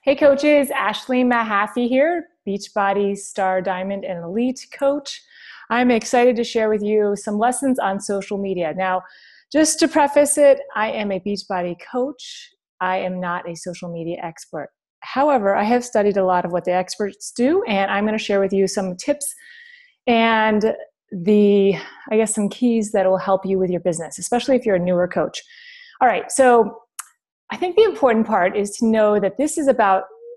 Hey coaches, Ashley Mahaffey here, Beachbody Star Diamond and Elite coach. I'm excited to share with you some lessons on social media. Now, just to preface it, I am a Beachbody coach. I am not a social media expert. However, I have studied a lot of what the experts do, and I'm going to share with you some tips and some keys that will help you with your business, especially if you're a newer coach. All right, so I think the important part is to know that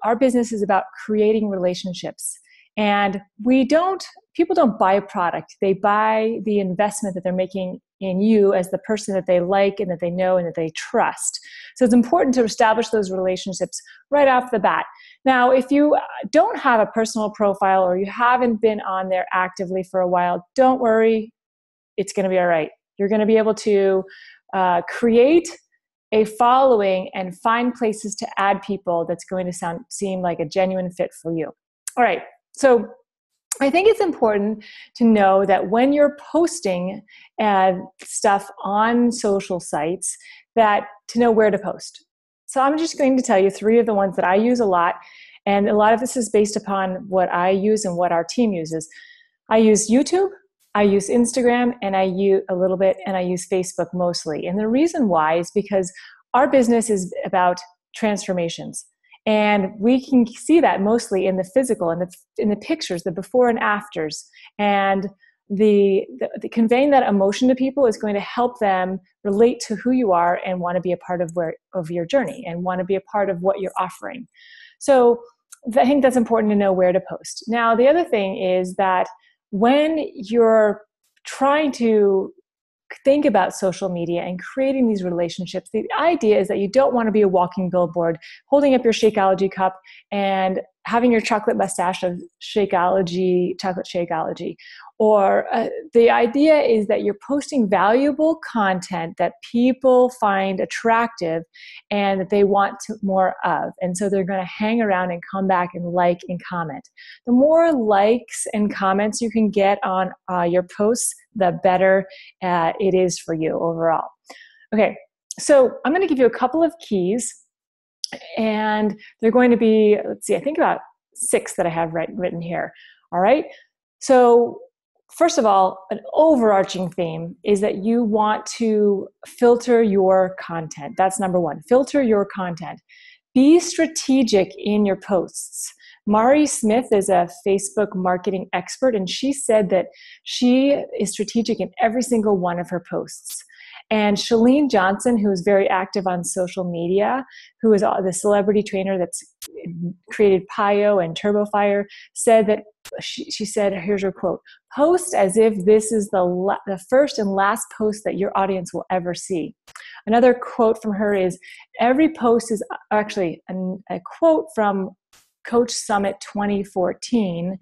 our business is about creating relationships. And people don't buy a product. They buy the investment that they're making in you as the person that they like and that they know and that they trust. So it's important to establish those relationships right off the bat. Now, if you don't have a personal profile or you haven't been on there actively for a while, don't worry. It's going to be all right. You're going to be able to create a following and find places to add people that's going to seem like a genuine fit for you. All right, so I think it's important to know that when you're posting stuff on social sites, that to know where to post. So I'm just going to tell you 3 of the ones that I use a lot, and a lot of this is based upon what I use and what our team uses. I use YouTube, I use Instagram, and I use a little bit, and I use Facebook mostly. And the reason why is because our business is about transformations. And we can see that mostly in the physical and in the pictures, the before and afters. And the conveying that emotion to people is going to help them relate to who you are and want to be a part of your journey and want to be a part of what you're offering. So I think that's important to know where to post. Now, the other thing is that when you're trying to think about social media and creating these relationships, the idea is that you don't want to be a walking billboard holding up your Shakeology cup and having your chocolate mustache of Shakeology, chocolate Shakeology. Or the idea is that you're posting valuable content that people find attractive and that they want more of. And so they're going to hang around and come back and like and comment. The more likes and comments you can get on your posts, the better it is for you overall. Okay, so I'm going to give you a couple of keys, and they're going to be, I think about 6 that I have written here. All right, so first of all, an overarching theme is that you want to filter your content. That's number 1. Filter your content. Be strategic in your posts. Mari Smith is a Facebook marketing expert, and she said that she is strategic in every single one of her posts. And Shalene Johnson, who is very active on social media, who is the celebrity trainer that's created Pio and TurboFire, said that she said, here's her quote, "Post as if this is the first and last post that your audience will ever see." Another quote from her is, every post is actually a quote from Coach Summit 2014.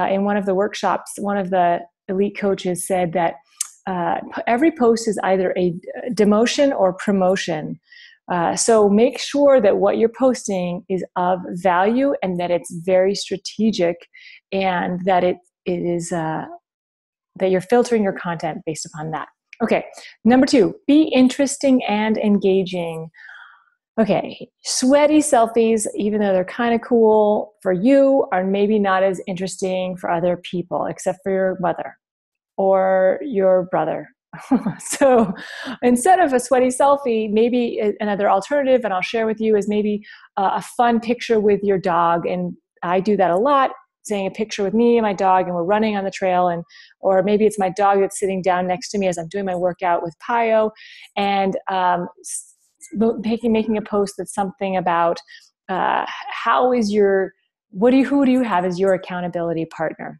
In one of the workshops, one of the elite coaches said that every post is either a demotion or promotion. So make sure that what you're posting is of value and that it's very strategic, and that it is that you're filtering your content based upon that. Okay, number 2, be interesting and engaging. Okay, sweaty selfies, even though they're kind of cool for you, are maybe not as interesting for other people, except for your mother or your brother. So instead of a sweaty selfie, maybe another alternative, and I'll share with you, is maybe a fun picture with your dog. And I do that a lot, saying a picture with me and my dog, and we're running on the trail, or maybe it's my dog that's sitting down next to me as I'm doing my workout with Pio, and making a post that's something about who do you have as your accountability partner.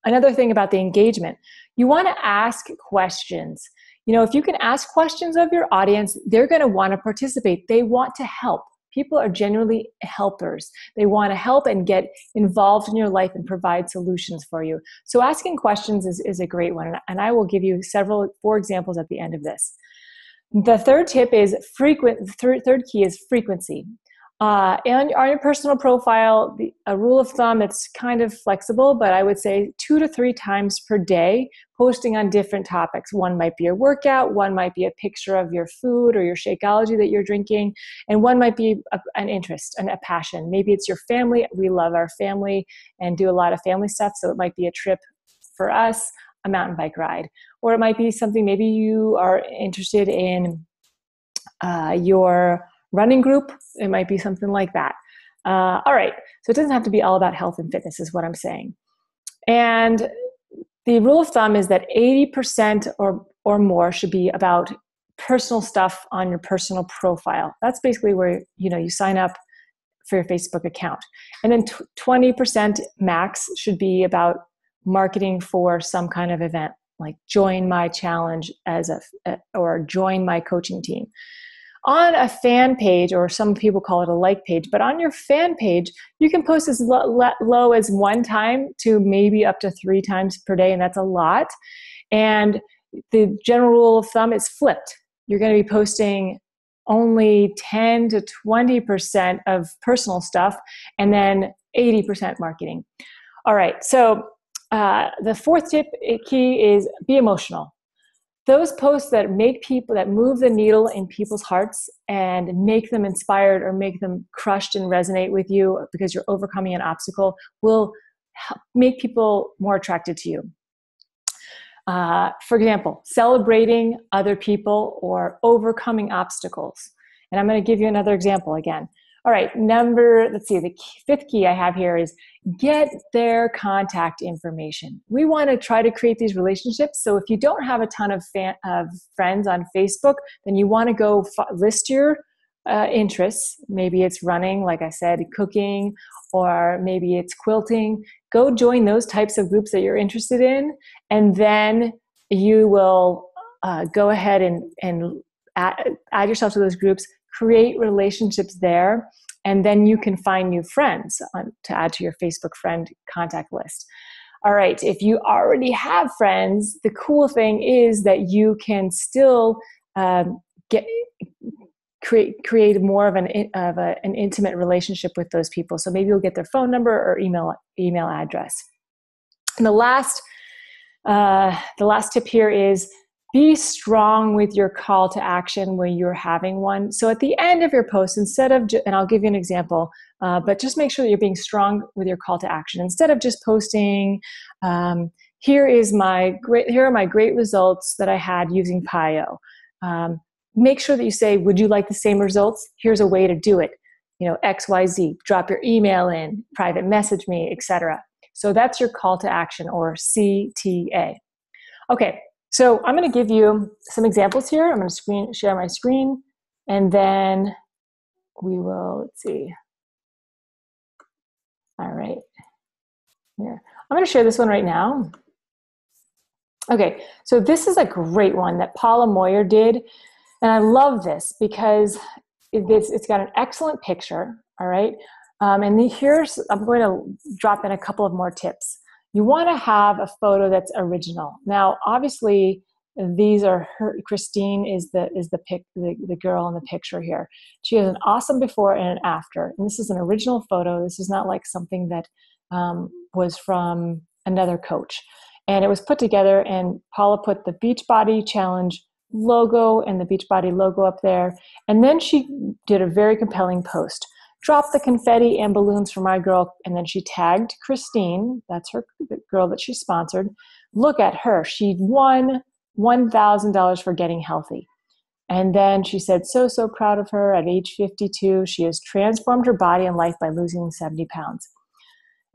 Another thing about the engagement, you want to ask questions. If you can ask questions of your audience, they're going to want to participate. They want to help. People are genuinely helpers. They want to help and get involved in your life and provide solutions for you. So asking questions is a great one. And I will give you 4 examples at the end of this. The third tip is third key is frequency. And on your personal profile, a rule of thumb, it's kind of flexible, but I would say 2 to 3 times per day, posting on different topics. One might be a workout, one might be a picture of your food or your Shakeology that you're drinking, and one might be an interest and a passion. Maybe it's your family. We love our family and do a lot of family stuff, so it might be a trip for us, a mountain bike ride, or it might be something maybe you are interested in your running group. It might be something like that. All right. So it doesn't have to be all about health and fitness is what I'm saying. And the rule of thumb is that 80% or more should be about personal stuff on your personal profile. That's basically where, you sign up for your Facebook account. And then 20% max should be about marketing for some kind of event, like join my challenge or join my coaching team. On a fan page, or some people call it a like page, but on your fan page, you can post as low as 1 time to maybe up to 3 times per day, and that's a lot. And the general rule of thumb is flipped. You're going to be posting only 10 to 20% of personal stuff, and then 80% marketing. All right, so the 4th tip key is be emotional. Those posts that move the needle in people's hearts and make them inspired or make them crushed and resonate with you because you're overcoming an obstacle will make people more attracted to you. For example, celebrating other people or overcoming obstacles. And I'm going to give you another example again. All right, the 5th key I have here is get their contact information. We want to try to create these relationships. So if you don't have a ton of friends on Facebook, then you want to go list your interests. Maybe it's running, like I said, cooking, or maybe it's quilting. Go join those types of groups that you're interested in, and then you will go ahead and add yourself to those groups, create relationships there, and then you can find new friends to add to your Facebook friend contact list. All right, if you already have friends, the cool thing is that you can still create more of an intimate relationship with those people. So maybe you'll get their phone number or email address. And the last tip here is be strong with your call to action when you're having one. So at the end of your post, instead of, and I'll give you an example, but just make sure that you're being strong with your call to action. Instead of just posting, here are my great results that I had using PIO. Make sure that you say, would you like the same results? Here's a way to do it. XYZ, drop your email in, private message me, etc. So that's your call to action, or CTA. Okay. So I'm going to give you some examples here. I'm going to share my screen, and then we will, let's see. All right. Here. I'm going to share this one right now. Okay. So this is a great one that Paula Moyer did. And I love this because it's got an excellent picture. All right. And I'm going to drop in a couple of more tips. You want to have a photo that's original. Now, obviously, these are her. Christine is the girl in the picture here. She has an awesome before and an after. And this is an original photo. This is not like something that was from another coach. And it was put together, and Paula put the Beachbody Challenge logo and the Beachbody logo up there. And then she did a very compelling post. Drop the confetti and balloons for my girl, and then she tagged Christine. That's the girl that she sponsored. Look at her. She won $1,000 for getting healthy. And then she said, so proud of her. At age 52, she has transformed her body and life by losing 70 pounds.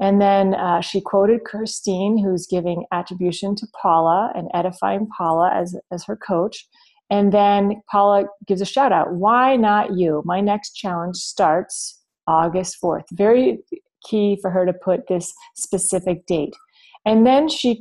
And then she quoted Christine, who's giving attribution to Paula and edifying Paula as her coach. And then Paula gives a shout out. Why not you? My next challenge starts August 4th. Very key for her to put this specific date. And then she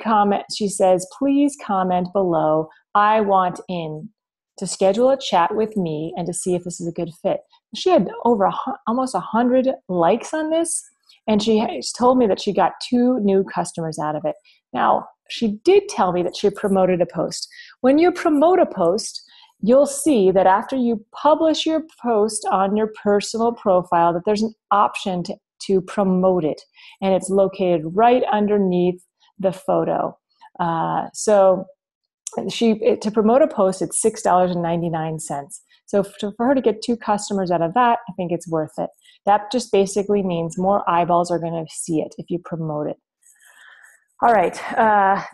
says, please comment below. I want in to schedule a chat with me and to see if this is a good fit. She had almost 100 likes on this. And she told me that she got 2 new customers out of it. Now, she did tell me that she promoted a post. When you promote a post, you'll see that after you publish your post on your personal profile, that there's an option to promote it. And it's located right underneath the photo. So to promote a post, it's $6.99. So for her to get 2 customers out of that, I think it's worth it. That just basically means more eyeballs are going to see it if you promote it. All right.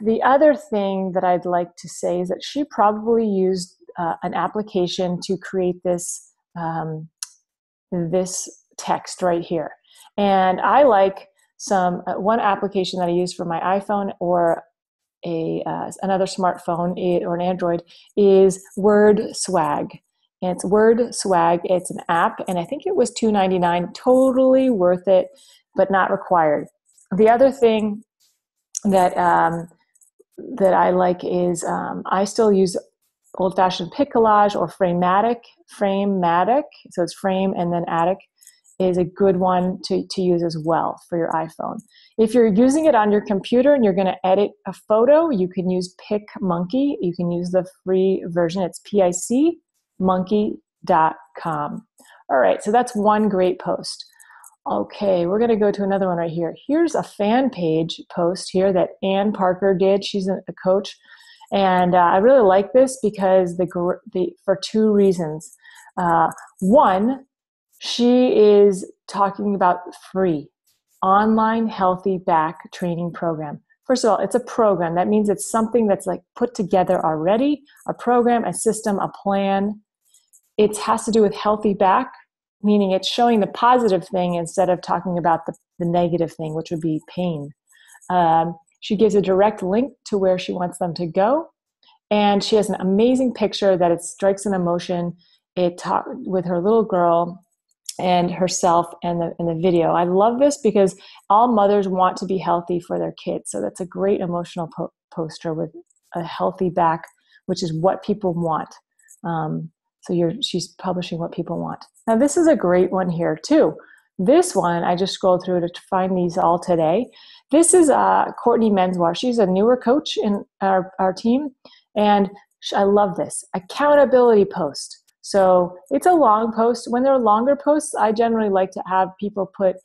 The other thing that I'd like to say is that she probably used an application to create this this text right here. And I like one application that I use for my iPhone or another smartphone or an Android is Word Swag. And it's Word Swag. It's an app, and I think it was $2.99. Totally worth it, but not required. The other thing that I like is I still use old-fashioned pic collage or Frame-matic. So it's frame and then attic is a good one to use as well for your iPhone. If you're using it on your computer and you're going to edit a photo, you can use PicMonkey. You can use the free version. It's picmonkey.com. All right, so that's one great post. Okay, we're going to go to another one right here. Here's a fan page post here that Ann Parker did. She's a coach. And I really like this because for 2 reasons. One, she is talking about free online healthy back training program. First of all, it's a program. That means it's something that's like put together already, a program, a system, a plan. It has to do with healthy back, meaning it's showing the positive thing instead of talking about the negative thing, which would be pain. She gives a direct link to where she wants them to go. And she has an amazing picture that it strikes an emotion. It talked with her little girl and herself and the video. I love this because all mothers want to be healthy for their kids. So that's a great emotional poster with a healthy back, which is what people want. She's publishing what people want. Now this is a great one here too. This one, I just scrolled through to find these all today. This is Courtney Menswar. She's a newer coach in our team. And I love this accountability post. So it's a long post. When there are longer posts, I generally like to have people put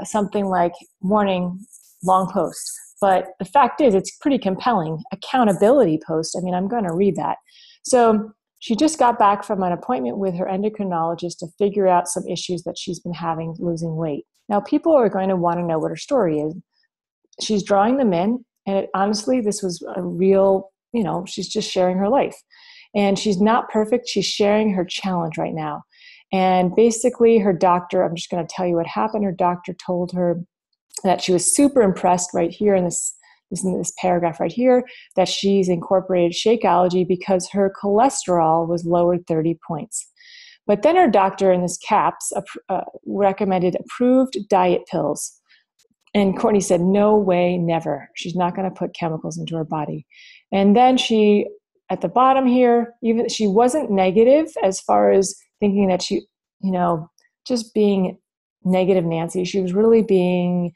something like morning long post. But the fact is, it's pretty compelling. Accountability post. I mean, I'm going to read that. So she just got back from an appointment with her endocrinologist to figure out some issues that she's been having losing weight. Now, people are going to want to know what her story is. She's drawing them in. And honestly, this was a real, she's just sharing her life. And she's not perfect. She's sharing her challenge right now. And basically her doctor, I'm just going to tell you what happened. Her doctor told her that she was super impressed right here in this paragraph right here, that she's incorporated Shakeology because her cholesterol was lowered 30 points. But then her doctor in this caps recommended approved diet pills. And Courtney said, no way, never. She's not going to put chemicals into her body. And then she, at the bottom here, even she wasn't negative as far as thinking that she, just being negative Nancy. She was really being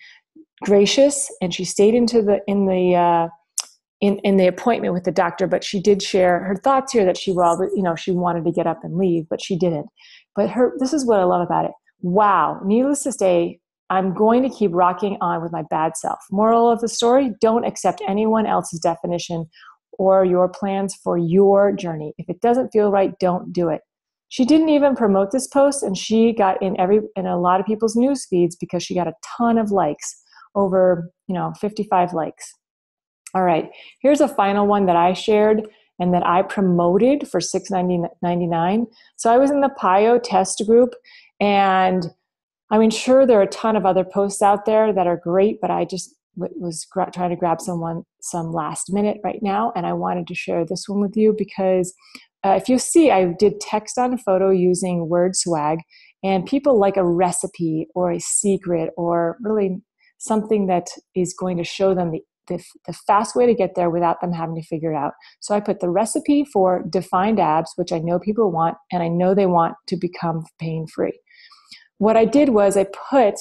gracious, and she stayed in the appointment with the doctor. But she did share her thoughts here that she wanted to get up and leave, but she didn't. But this is what I love about it. Wow. Needless to say, I'm going to keep rocking on with my bad self. Moral of the story, don't accept anyone else's definition or your plans for your journey. If it doesn't feel right, don't do it. She didn't even promote this post, and she got in a lot of people's news feeds because she got a ton of likes, over 55 likes. All right, here's a final one that I shared and that I promoted for $6.99. So I was in the PIO test group, and I mean, sure, there are a ton of other posts out there that are great, but I just was trying to grab some last minute right now, and I wanted to share this one with you because if you see, I did text on a photo using Word Swag, and people like a recipe or a secret or really something that is going to show them the fast way to get there without them having to figure it out. So I put the recipe for defined abs, which I know people want, and I know they want to become pain-free. What I did was I put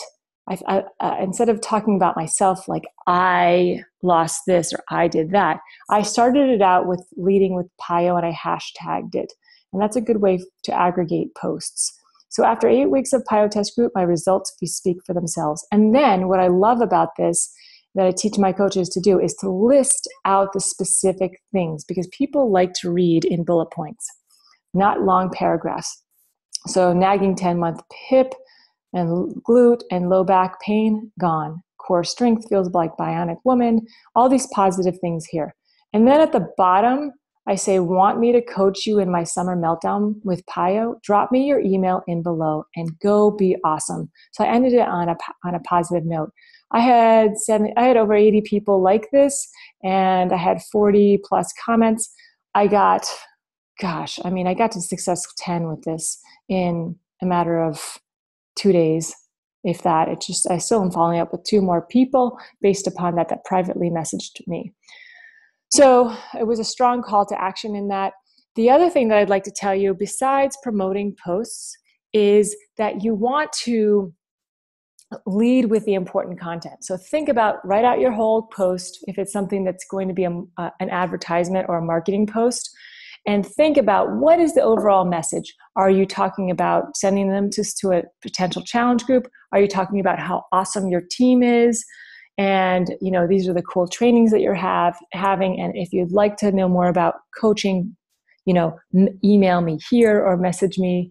instead of talking about myself, like I lost this or I did that, I started it out with leading with PIO and I hashtagged it. And that's a good way to aggregate posts. So after 8 weeks of PIO test group, my results speak for themselves. And then what I love about this that I teach my coaches to do is to list out the specific things, because people like to read in bullet points, not long paragraphs. So nagging 10-month hip and glute and low back pain, gone. Core strength feels like bionic woman, all these positive things here. And then at the bottom, I say, want me to coach you in my summer meltdown with PIO? Drop me your email in below and go be awesome. So I ended it on a positive note. I had over 80 people like this, and I had 40 plus comments. I got to success 10 with this in a matter of 2 days, if that. I still am following up with 2 more people based upon that privately messaged me. So it was a strong call to action in that. The other thing that I'd like to tell you, besides promoting posts, is that you want to lead with the important content. So think about, write out your whole post if it's something that's going to be an advertisement or a marketing post, and think about, what is the overall message? Are you talking about sending them to a potential challenge group? Are you talking about how awesome your team is? And, these are the cool trainings that you're having. And if you'd like to know more about coaching, email me here or message me.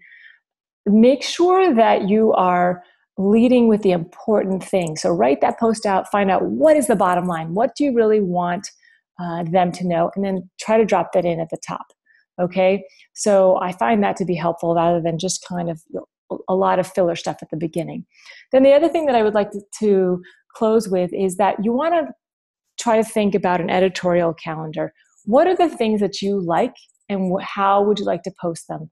Make sure that you are leading with the important things. So write that post out, find out what is the bottom line. What do you really want them to know? And then try to drop that in at the top. Okay. So I find that to be helpful rather than just kind of a lot of filler stuff at the beginning. Then the other thing that I would like to close with is that you want to try to think about an editorial calendar. What are the things that you like, and how would you like to post them?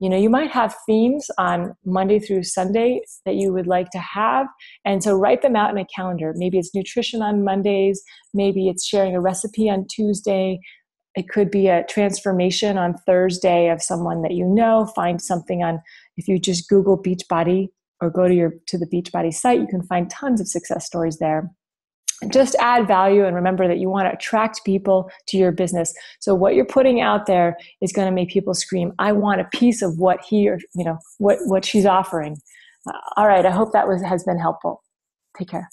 You might have themes on Monday through Sunday that you would like to have. And so write them out in a calendar. Maybe it's nutrition on Mondays. Maybe it's sharing a recipe on Tuesday. It could be a transformation on Thursday of someone that you know. Find something if you just Google Beachbody or go to the Beachbody site, you can find tons of success stories there. Just add value, and remember that you want to attract people to your business. So what you're putting out there is going to make people scream, I want a piece of what he or, what she's offering. All right. I hope that has been helpful. Take care.